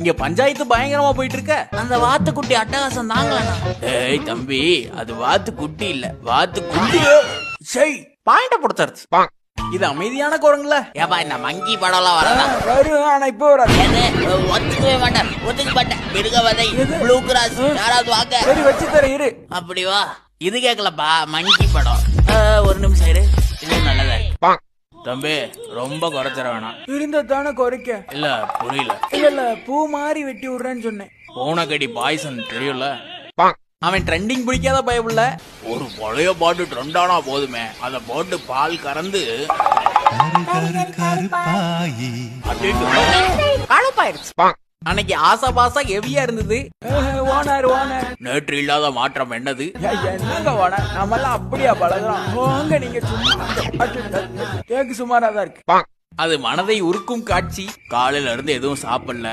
இங்க பஞ்சாயத்து பயங்கரமா போயிட்டு இருக்க. அந்த வாத்துக்குட்டி அட்டகாசம் தாங்களா? ஏய் தம்பி, அது வாத்து குட்டி இல்ல, வாத்து குட்டி. சை, பாயிண்ட பொறுத்தருச்சு. இது அமைதியான குரங்குல. ஏப்பா இந்த மங்கி படம்லாம் வரலாம் வரும், ஆனா இப்போ வராது. ஒத்துக்கவே மாட்டேன், ஒத்துக்க மாட்டேன். மிருகவதை, ப்ளூ கிராஸ், யாராவது வாங்க. சரி வச்சு தரேன் இரு. அப்படி வா. இது கேட்கலப்பா, மங்கி படம். ஒரு நிமிஷம் இரு, இது நல்லதா இருக்கு. தம்பி ரொம்ப குறைச்சிட வேணாம். இருந்த தானே குறைக்க. இல்ல புரியல. இல்ல பூ மாதிரி வெட்டி விடுறேன்னு சொன்னேன். பூனைக்கடி பாய்சன் தெரியும்ல. அவன் ட்ரெண்டிங் பிடிக்காத பயப்புள்ள. ஒரு பழைய பாட்டு ட்ரெண்ட் ஆனா போதுமே, அத போட்டு பால் கறந்து கலப்பாயிருச்சு. அன்னைக்கு ஆசா பாசா ஹெவியா இருந்தது. ஓனர் ஓனர் நேற்று இல்லாத மாற்றம் என்னது? என்னங்க ஓனர், நம்ம எல்லாம் அப்படியா பழகிறோம்? வாங்க நீங்க சும்மா கேக்கு சுமாரா தான் இருக்கு. அது மனதை உருக்கும் காட்சி. காலையில இருந்து எதுவும் சாப்பிடல.